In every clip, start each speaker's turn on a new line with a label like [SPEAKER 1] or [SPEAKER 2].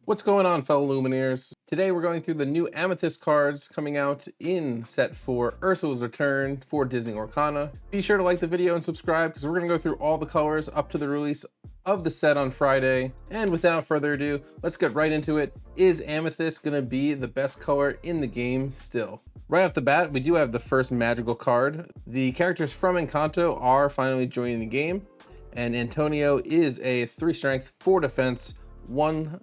[SPEAKER 1] What's going on, fellow Lumineers? Today we're going through the new Amethyst cards coming out in set for Ursula's Return for Disney Lorcana. Be sure to like the video and subscribe because we're going to go through all the colors up to the release of the set on Friday. And without further ado, let's get right into it. Is Amethyst going to be the best color in the game still? Right off the bat, we do have the first magical card. The characters from Encanto are finally joining the game, and Antonio is a 3 strength, 4 defense, 1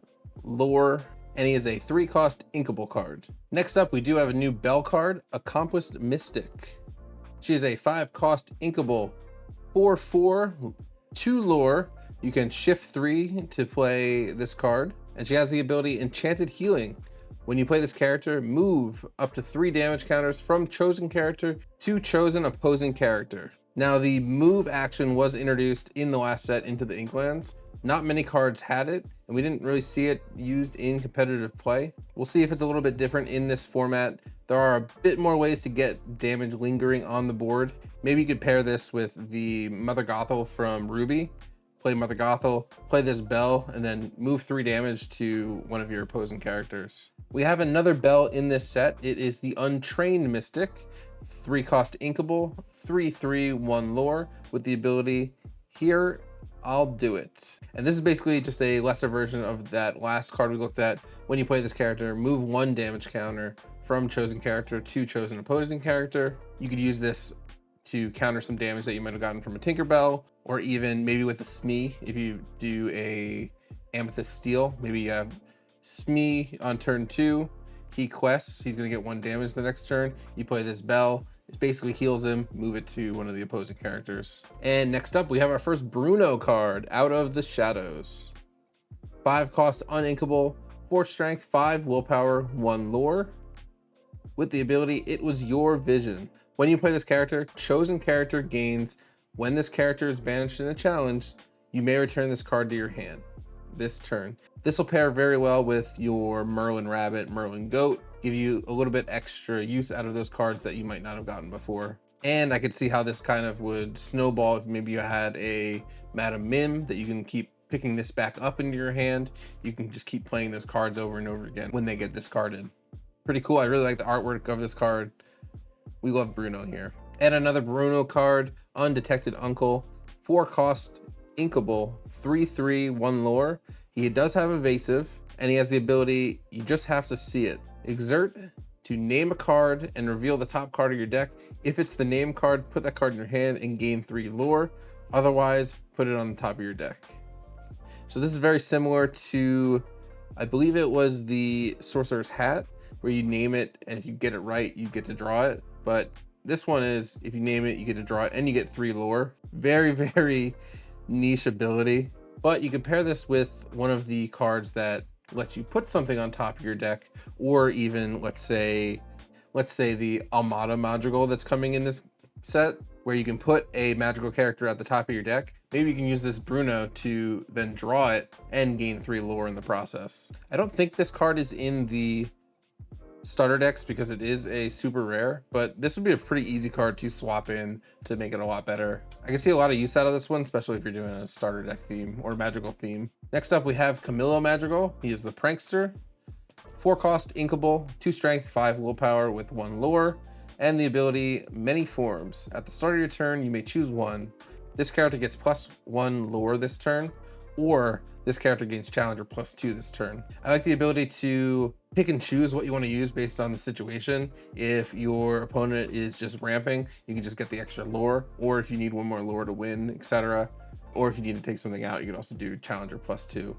[SPEAKER 1] lore, and he is a 3-cost inkable card. Next up, we do have a new Belle card, Accomplished Mystic. She is a 5-cost inkable, 4/4, 2 lore. You can shift 3 to play this card, and she has the ability Enchanted Healing. When you play this character, move up to 3 damage counters from chosen character to chosen opposing character. Now, the move action was introduced in the last set into the Inklands. Not many cards had it, and we didn't really see it used in competitive play. We'll see if it's a little bit different in this format. There are a bit more ways to get damage lingering on the board. Maybe you could pair this with the Mother Gothel from Ruby. Play Mother Gothel, play this Belle, and then move 3 damage to one of your opposing characters. We have another Belle in this set. It is the Untrained Mystic, 3-cost inkable, 3/3, 1 lore, with the ability Here I'll Do It. And this is basically just a lesser version of that last card we looked at. When you play this character, move 1 damage counter from chosen character to chosen opposing character. You could use this to counter some damage that you might have gotten from a Tinkerbell, or even maybe with a Smee. If you do a Amethyst Steel, maybe you have Smee on turn 2, he quests, he's gonna get 1 damage the next turn. You play this Belle, it basically heals him, move it to one of the opposing characters. And next up, we have our first Bruno card, Out of the Shadows. 5-cost uninkable, 4 strength, 5 willpower, 1 lore, with the ability It Was Your Vision. When you play this character, chosen character gains, when this character is banished in a challenge, you may return this card to your hand this turn. This will pair very well with your Merlin Rabbit, Merlin Goat, give you a little bit extra use out of those cards that you might not have gotten before. And I could see how this kind of would snowball if maybe you had a Madam Mim that you can keep picking this back up into your hand. You can just keep playing those cards over and over again when they get discarded. Pretty cool. I really like the artwork of this card. We love Bruno here. And another Bruno card, Undetected Uncle, 4-cost inkable, 3/3, 1 lore. He does have evasive, and he has the ability, you just have to see it. Exert to name a card and reveal the top card of your deck. If it's the name card, put that card in your hand and gain 3 lore. Otherwise, put it on the top of your deck. So this is very similar to, I believe it was the Sorcerer's Hat, where you name it, and if you get it right, you get to draw it. But this one is, if you name it, you get to draw it, and you get 3 lore. Very, very niche ability. But you can pair this with one of the cards that lets you put something on top of your deck, or even, let's say the Almada Madrigal that's coming in this set, where you can put a magical character at the top of your deck. Maybe you can use this Bruno to then draw it and gain 3 lore in the process. I don't think this card is in the starter decks because it is a super rare, but this would be a pretty easy card to swap in to make it a lot better. I can see a lot of use out of this one, especially if you're doing a starter deck theme or magical theme. Next up, we have Camillo Madrigal. He is the Prankster. 4-cost inkable, 2 strength, 5 willpower with 1 lore, and the ability Many Forms. At the start of your turn, you may choose one. This character gets +1 lore this turn, or this character gains Challenger +2 this turn. I like the ability to pick and choose what you want to use based on the situation. If your opponent is just ramping, you can just get the extra lore, or if you need 1 more lore to win, etc. Or if you need to take something out, you can also do Challenger +2.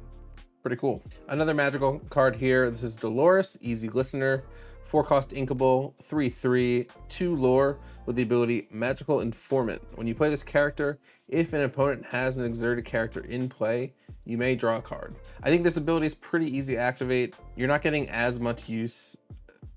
[SPEAKER 1] Pretty cool. Another magical card here. This is Dolores, Easy Listener. 4-cost inkable, 3/3, 2 lore, with the ability Magical Informant. When you play this character, if an opponent has an exerted character in play, you may draw a card. I think this ability is pretty easy to activate. You're not getting as much use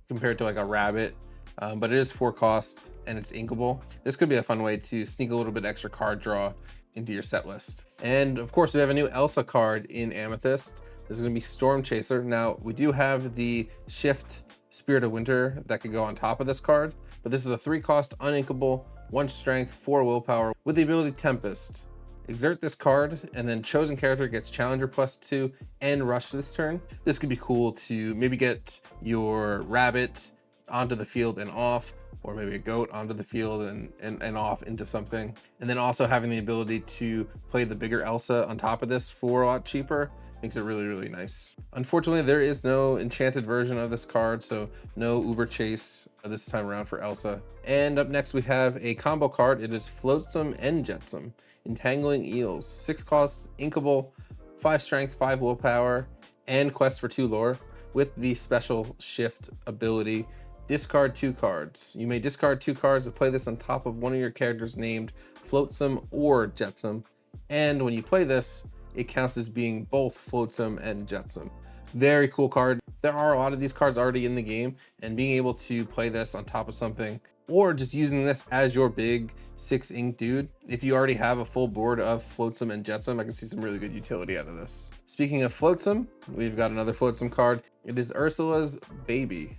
[SPEAKER 1] compared to like a rabbit, but it is 4-cost and it's inkable. This could be a fun way to sneak a little bit extra card draw into your set list. And of course, we have a new Elsa card in Amethyst. This is going to be Storm Chaser. Now, we do have the Shift Spirit of Winter that could go on top of this card, but this is a 3-cost uninkable, 1 strength, 4 willpower with the ability Tempest. Exert this card, and then chosen character gets Challenger +2 and Rush this turn. This could be cool to maybe get your rabbit onto the field and off, or maybe a goat onto the field and off into something. And then also having the ability to play the bigger Elsa on top of this for a lot cheaper makes it really, really nice. Unfortunately, there is no enchanted version of this card, so no Uber Chase this time around for Elsa. And up next we have a combo card. It is Flotsam and Jetsam. Entangling Eels. 6 cost, inkable, 5 strength, 5 willpower, and quest for 2 lore with the special shift ability. Discard 2 cards. You may discard 2 cards to play this on top of one of your characters named Flotsam or Jetsam. And when you play this, it counts as being both Flotsam and Jetsam. Very cool card. There are a lot of these cards already in the game, and being able to play this on top of something, or just using this as your big 6 ink dude. If you already have a full board of Flotsam and Jetsam, I can see some really good utility out of this. Speaking of Flotsam, we've got another Flotsam card. It is Ursula's Baby.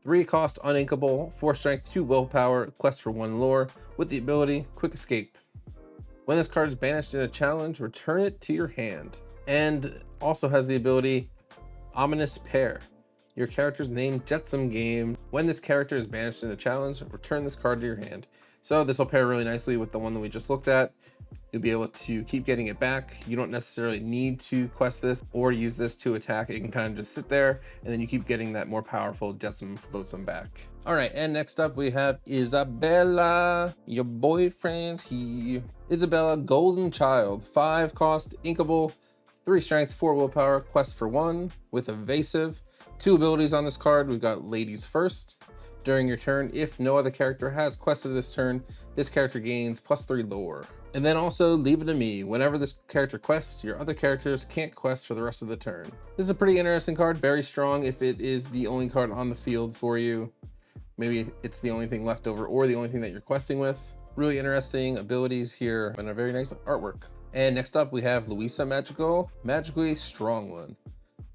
[SPEAKER 1] 3 cost, uninkable, 4 strength, 2 willpower, quest for 1 lore, with the ability Quick Escape. When this card is banished in a challenge, return it to your hand. And also has the ability Ominous Pair. Your character's name Jetsam game. When this character is banished in a challenge, return this card to your hand. So this will pair really nicely with the one that we just looked at. You'll be able to keep getting it back. You don't necessarily need to quest this or use this to attack. It can kind of just sit there, and then you keep getting that more powerful Jetsam Flotsam back. All right, and next up we have Isabella. Your boyfriend's here. Isabella, Golden Child. 5 cost, inkable, 3 strength, 4 willpower, quest for 1 with evasive. 2 abilities on this card. We've got Ladies First. During your turn, if no other character has quested this turn, this character gains +3 lore. And then also Leave It to Me. Whenever this character quests, your other characters can't quest for the rest of the turn. This is a pretty interesting card, very strong if it is the only card on the field for you. Maybe it's the only thing left over or the only thing that you're questing with. Really interesting abilities here and a very nice artwork. And next up we have Louisa Magical, Magically Strong One.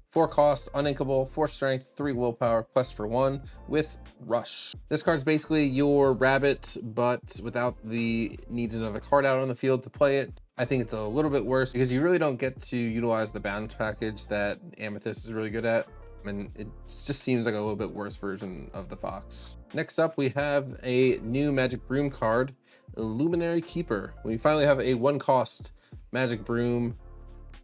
[SPEAKER 1] 4 cost, uninkable, 4 strength, 3 willpower, quest for 1 with Rush. This card's basically your rabbit, but without the needs another card out on the field to play it. I think it's a little bit worse because you really don't get to utilize the bound package that Amethyst is really good at. And it just seems like a little bit worse version of the fox. Next up, we have a new Magic Broom card, Luminary Keeper. We finally have a 1 cost Magic Broom.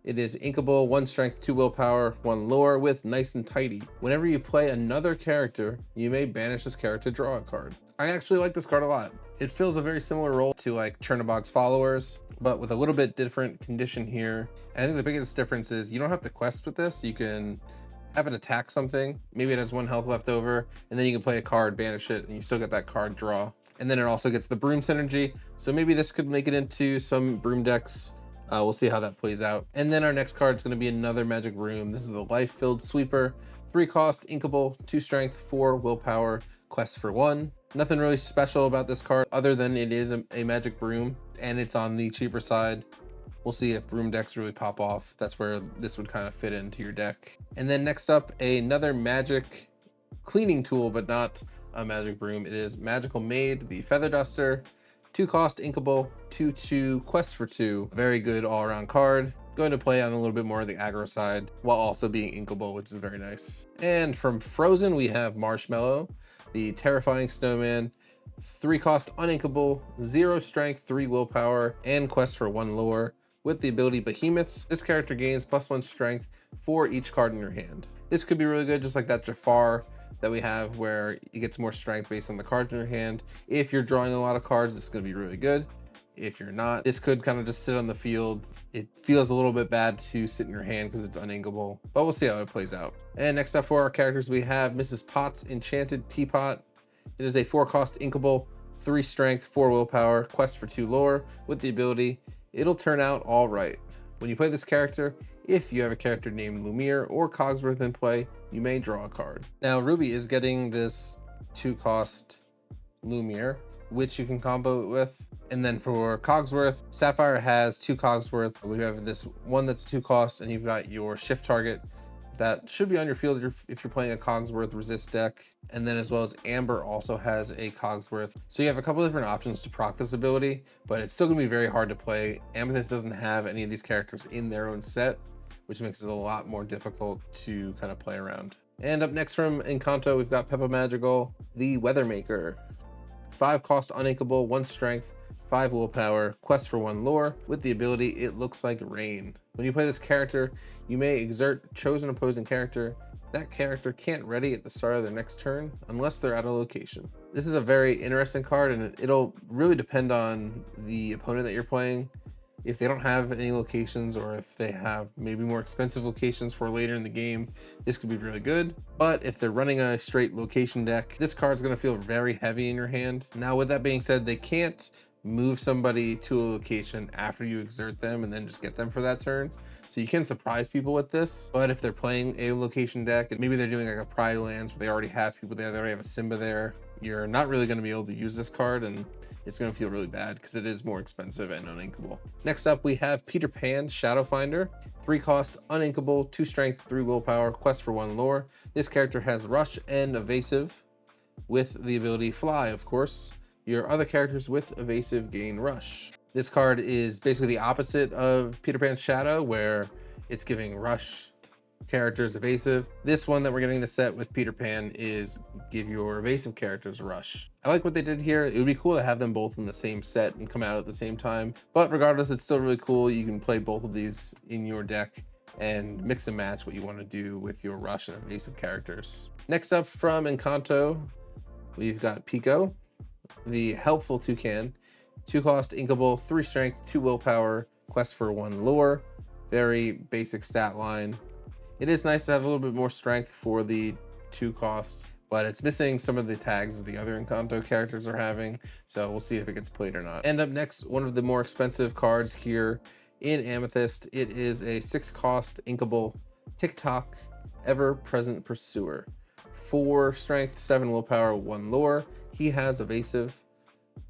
[SPEAKER 1] It is inkable, 1 strength, 2 willpower, 1 lore with Nice and Tidy. Whenever you play another character, you may banish this character to draw a card. I actually like this card a lot. It fills a very similar role to like Chernobog's Followers, but with a little bit different condition here. And I think the biggest difference is you don't have to quest with this. You can have it attack something. Maybe it has 1 health left over, and then you can play a card, banish it, and you still get that card draw. And then it also gets the Broom synergy. So maybe this could make it into some Broom decks. We'll see how that plays out. And then our next card is going to be another Magic Broom. This is the Life-Filled Sweeper. 3 cost, inkable, 2 strength, 4 willpower, quest for 1. Nothing really special about this card other than it is a Magic Broom and it's on the cheaper side. We'll see if Broom decks really pop off. That's where this would kind of fit into your deck. And then next up, another magic cleaning tool, but not a Magic Broom. It is Magical Maid, the Feather Duster. 2 cost, inkable, 2/2, quest for 2. Very good all-around card. Going to play on a little bit more of the aggro side while also being inkable, which is very nice. And from Frozen, we have Marshmallow, the Terrifying Snowman. 3 cost, uninkable, 0 strength, 3 willpower, and quest for 1 lore with the ability Behemoth. This character gains +1 strength for each card in your hand. This could be really good, just like that Jafar that we have where it gets more strength based on the cards in your hand. If you're drawing a lot of cards, this is going to be really good. If you're not, this could kind of just sit on the field. It feels a little bit bad to sit in your hand because it's uninkable, but we'll see how it plays out. And next up for our characters, we have Mrs. Potts Enchanted Teapot. It is a 4 cost, inkable, 3 strength, 4 willpower, quest for 2 lore with the ability It'll Turn Out All Right. When you play this character, if you have a character named Lumiere or Cogsworth in play, you may draw a card. Now Ruby is getting this 2 cost Lumiere, which you can combo it with. And then for Cogsworth, Sapphire has 2 Cogsworth. We have this one that's 2 costs, and you've got your shift target that should be on your field if you're playing a Cogsworth resist deck. And then as well as Amber also has a Cogsworth. So you have a couple different options to proc this ability, but it's still gonna be very hard to play. Amethyst doesn't have any of these characters in their own set, which makes it a lot more difficult to kind of play around. And up next from Encanto, we've got Peppa Magical, the Weathermaker. 5 cost uninkable, 1 strength, 5 willpower, quest for 1 lore. With the ability, it looks like rain. When you play this character, you may exert chosen opposing character. That character can't ready at the start of their next turn unless they're at a location. This is a very interesting card, and it'll really depend on the opponent that you're playing. If they don't have any locations, or if they have maybe more expensive locations for later in the game, this could be really good. But if they're running a straight location deck, this card's gonna feel very heavy in your hand. Now, with that being said, they can't move somebody to a location after you exert them and then just get them for that turn. So you can surprise people with this, but if they're playing a location deck and maybe they're doing like a Pride Lands, but they already have people there, they already have a Simba there, you're not really gonna be able to use this card, and it's gonna feel really bad because it is more expensive and uninkable. Next up, we have Peter Pan Shadowfinder. 3 cost, uninkable, 2 strength, 3 willpower, quest for 1 lore. This character has rush and evasive with the ability fly, of course. Your other characters with evasive gain rush. This card is basically the opposite of Peter Pan's Shadow, where it's giving rush characters evasive. This one that we're getting the set with Peter Pan is give your evasive characters rush. I like what they did here. It would be cool to have them both in the same set and come out at the same time, but regardless, it's still really cool. You can play both of these in your deck and mix and match what you want to do with your rush and evasive characters. Next up from Encanto, we've got Pico, the helpful toucan. 2 cost, inkable, 3 strength, 2 willpower, quest for 1 lore. Very basic stat line. It is nice to have a little bit more strength for the 2 cost, but it's missing some of the tags the other Encanto characters are having, so we'll see if it gets played or not. And up next, one of the more expensive cards here in Amethyst. It is a 6 cost, inkable, TikTok, ever-present pursuer. 4 strength, 7 willpower, 1 lore. He has evasive.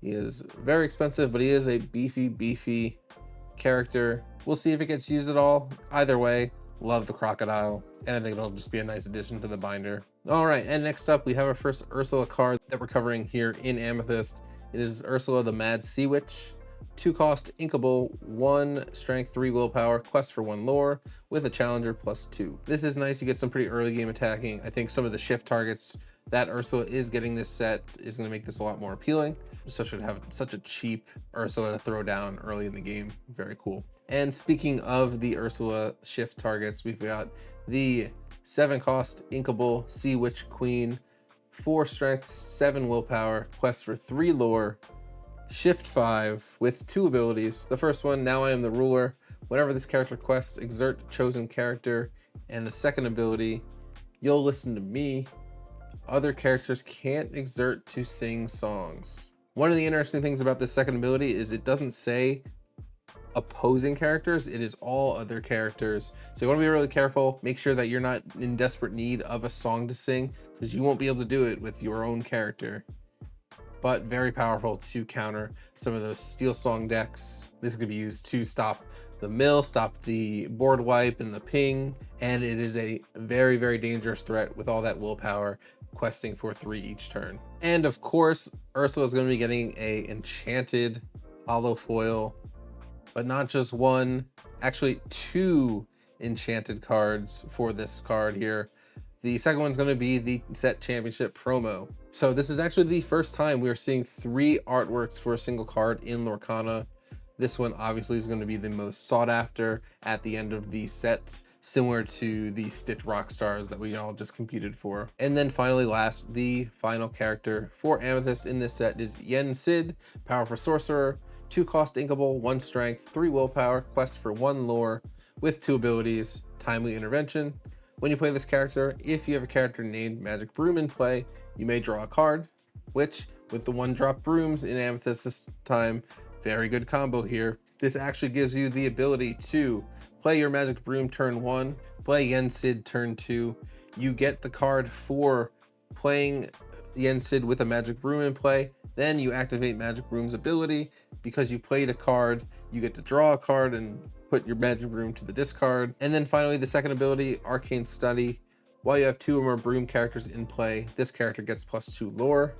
[SPEAKER 1] He is very expensive, but he is a beefy character. We'll see if it gets used at all. Either way, love the crocodile, and I think it'll just be a nice addition to the binder. All right, and next up, we have our first Ursula card that we're covering here in Amethyst. It is Ursula the Mad Sea Witch. 2 cost, inkable, 1 strength, 3 willpower, quest for 1 lore, with a challenger +2. This is nice. You get some pretty early game attacking. I think some of the shift targets that Ursula is getting this set is going to make this a lot more appealing, especially to have such a cheap Ursula to throw down early in the game. Very cool. And speaking of the Ursula shift targets, we've got the 7 cost, inkable, Sea Witch Queen, 4 strength, 7 willpower, quest for 3 lore, shift 5 with 2 abilities. The first one, Now I Am the Ruler. Whenever this character quests, exert chosen character. And the second ability, You'll Listen to Me. Other characters can't exert to sing songs. One of the interesting things about this second ability is it doesn't say opposing characters, it is all other characters. So you want to be really careful. Make sure that you're not in desperate need of a song to sing, because you won't be able to do it with your own character. But very powerful to counter some of those steel song decks. This could be used to stop the mill, stop the board wipe and the ping, and it is a very dangerous threat with all that willpower, questing for 3 each turn. And of course, Ursula is going to be getting a enchanted hollow foil, but not just 1, actually 2 enchanted cards for this card here. The second one's going to be the set championship promo. So this is actually the first time we are seeing 3 artworks for a single card in Lorcana. This one obviously is going to be the most sought after at the end of the set, similar to the Stitch Rockstars that we all just competed for. And then finally last, the final character for Amethyst in this set is Yen Sid, powerful sorcerer, 2 cost, inkable, 1 strength, 3 willpower, quest for 1 lore, with 2 abilities, timely intervention. When you play this character, if you have a character named Magic Broom in play, you may draw a card, which with the 1-drop brooms in Amethyst this time, very good combo here. This actually gives you the ability to play your Magic Broom turn 1, play Yen Sid turn 2. You get the card for playing Yen Sid with a Magic Broom in play. Then you activate Magic Broom's ability. Because you played a card, you get to draw a card and put your magic broom to the discard. And then finally, the second ability, Arcane Study. While you have 2 or more broom characters in play, this character gets +2 lore.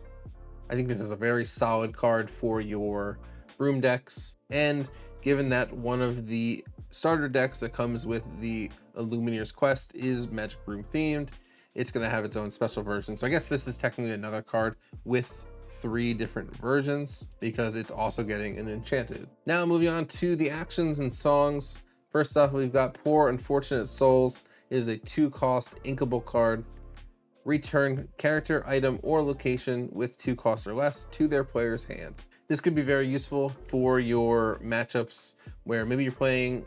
[SPEAKER 1] I think this is a very solid card for your broom decks. And given that one of the starter decks that comes with the Illumineer's Quest is Magic Broom themed, it's going to have its own special version. So I guess this is technically another card with 3 different versions because it's also getting an enchanted. Now moving on to the actions and songs. First off, we've got Poor Unfortunate Souls. It is a 2-cost inkable card. Return character, item, or location with 2 costs or less to their player's hand. This could be very useful for your matchups where maybe you're playing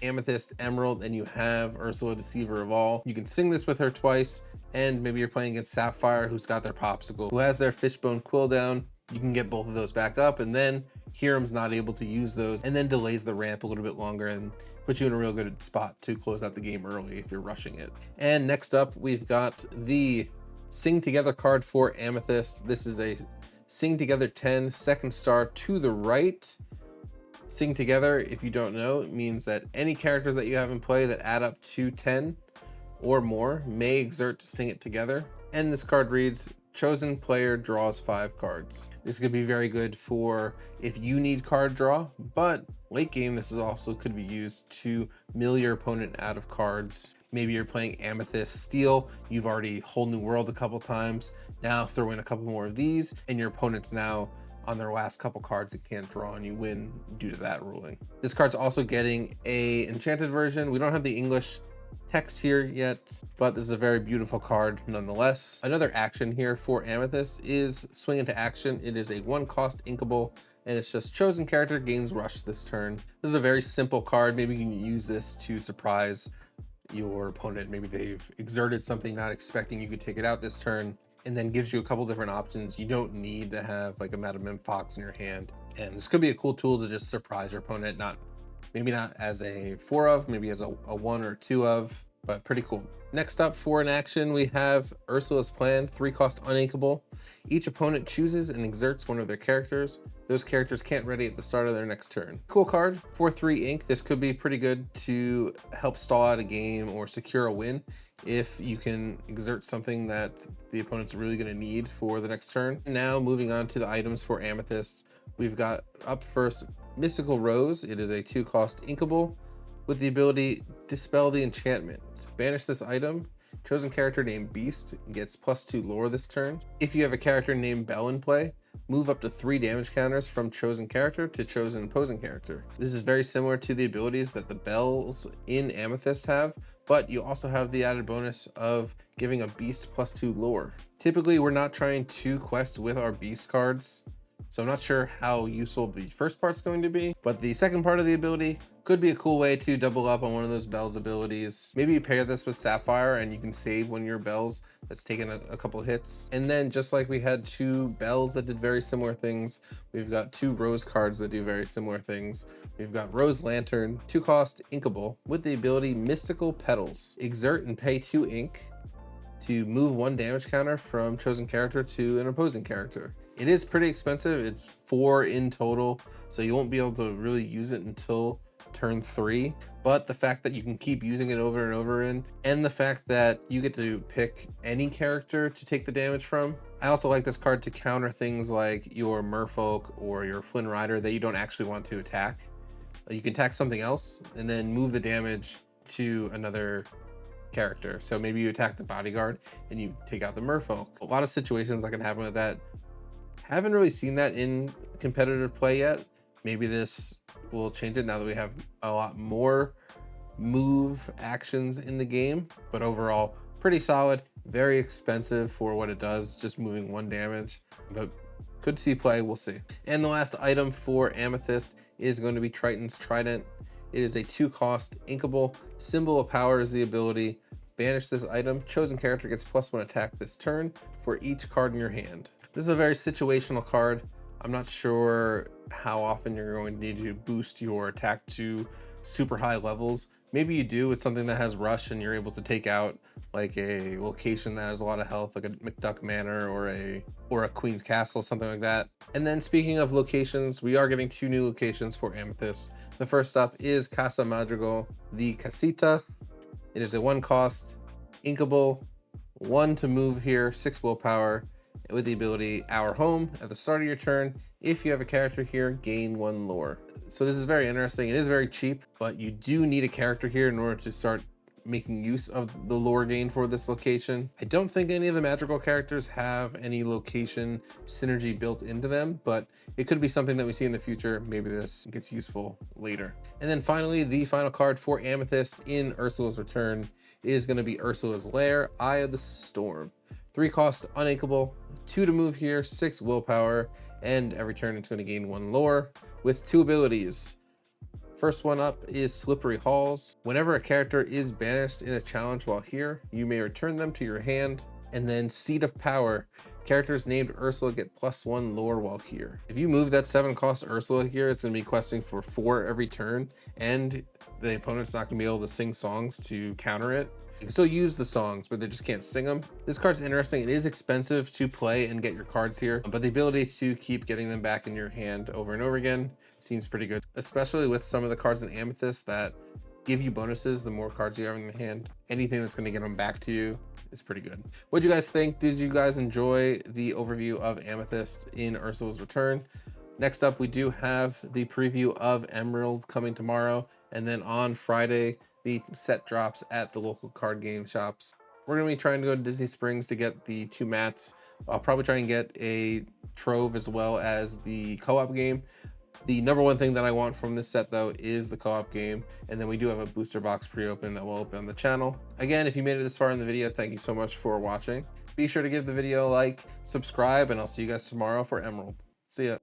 [SPEAKER 1] Amethyst, Emerald, and you have Ursula, Deceiver of All. You can sing this with her twice, and maybe you're playing against Sapphire, who's got their Popsicle, who has their Fishbone Quill down. You can get both of those back up, and then Hiram's not able to use those, and then delays the ramp a little bit longer and puts you in a real good spot to close out the game early if you're rushing it. And next up, we've got the Sing Together card for Amethyst. This is a Sing Together 10, second star to the right. Sing Together, if you don't know, it means that any characters that you have in play that add up to 10 or more may exert to sing it together. And this card reads, chosen player draws 5 cards. This could be very good for if you need card draw, but late game, this is also could be used to mill your opponent out of cards. Maybe you're playing Amethyst Steel, you've already Whole New World a couple times, now throw in a couple more of these, and your opponent's now on their last couple cards that can't draw, and you win due to that ruling. This card's also getting a enchanted version. We don't have the English text here yet, but this is a very beautiful card nonetheless. Another action here for Amethyst is Swing into Action. It is a 1-cost inkable, and it's just chosen character gains rush this turn. This is a very simple card. Maybe you can use this to surprise your opponent. Maybe they've exerted something not expecting you could take it out this turn, and then gives you a couple different options. You don't need to have like a Madame M Fox in your hand. And this could be a cool tool to just surprise your opponent, maybe not as a 4 of, maybe as a 1 or 2 of, but pretty cool. Next up for an action, we have Ursula's Plan, 3-cost uninkable. Each opponent chooses and exerts one of their characters. Those characters can't ready at the start of their next turn. Cool card for 3 ink. This could be pretty good to help stall out a game or secure a win if you can exert something that the opponent's really going to need for the next turn. Now moving on to the items for Amethyst, we've got up first Mystical Rose. It is a 2-cost inkable with the ability Dispel the Enchantment. Banish this item. Chosen character named Beast gets +2 lore this turn. If you have a character named Bell in play, move up to 3 damage counters from chosen character to chosen opposing character. This is very similar to the abilities that the bells in Amethyst have, but you also have the added bonus of giving a Beast +2 lore. Typically, we're not trying to quest with our Beast cards, so I'm not sure how useful the first part's going to be, but the second part of the ability could be a cool way to double up on one of those Bells abilities. Maybe you pair this with Sapphire and you can save one of your Bells that's taken a couple hits. And then just like we had 2 Bells that did very similar things, we've got 2 Rose cards that do very similar things. We've got Rose Lantern, 2-cost inkable with the ability Mystical Petals. Exert and pay 2 ink to move 1 damage counter from chosen character to an opposing character. It is pretty expensive. It's 4 in total, so you won't be able to really use it until turn 3. But the fact that you can keep using it over and over in, and the fact that you get to pick any character to take the damage from. I also like this card to counter things like your Merfolk or your Flynn Rider that you don't actually want to attack. You can attack something else and then move the damage to another character. So maybe you attack the bodyguard and you take out the Merfolk. A lot of situations that can happen with that. Haven't really seen that in competitive play yet. Maybe this will change it now that we have a lot more move actions in the game, but overall pretty solid, very expensive for what it does, just moving 1 damage, but could see play, we'll see. And the last item for Amethyst is going to be Triton's Trident. It is a 2-cost inkable. Symbol of Power is the ability. Banish this item. Chosen character gets +1 attack this turn for each card in your hand. This is a very situational card. I'm not sure how often you're going to need to boost your attack to super high levels. Maybe you do with something that has rush and you're able to take out like a location that has a lot of health, like a McDuck Manor or a Queen's Castle, something like that. And then speaking of locations, we are getting 2 new locations for Amethyst. The first up is Casa Madrigal, the Casita. It is a 1 cost, inkable, 1 to move here, 6 willpower, with the ability Our Home. At the start of your turn, if you have a character here, gain 1 lore. So this is very interesting. It is very cheap, but you do need a character here in order to start making use of the lore gain for this location. I don't think any of the magical characters have any location synergy built into them, but it could be something that we see in the future. Maybe this gets useful later. And then finally, the final card for Amethyst in Ursula's Return is going to be Ursula's Lair, Eye of the Storm. 3 cost, uninkable, 2 to move here, 6 willpower, and every turn it's going to gain 1 lore with 2 abilities. First one up is Slippery Halls. Whenever a character is banished in a challenge while here, you may return them to your hand. And then Seat of Power. Characters named Ursula get +1 lore while here. If you move that 7 cost Ursula here, it's going to be questing for 4 every turn, and the opponent's not going to be able to sing songs to counter it. You can still use the songs, but they just can't sing them. This card's interesting. It is expensive to play and get your cards here, but the ability to keep getting them back in your hand over and over again seems pretty good, especially with some of the cards in Amethyst that give you bonuses the more cards you have in the hand. Anything that's going to get them back to you is pretty good. What do you guys think? Did you guys enjoy the overview of Amethyst in Ursula's Return? Next up, we do have the preview of Emerald coming tomorrow, and then on Friday, the set drops at the local card game shops. We're going to be trying to go to Disney Springs to get the 2 mats. I'll probably try and get a trove as well as the co-op game. The number 1 thing that I want from this set though is the co-op game, and then we do have a booster box pre-open that will open on the channel. Again, if you made it this far in the video, thank you so much for watching. Be sure to give the video a like, subscribe, and I'll see you guys tomorrow for Emerald. See ya.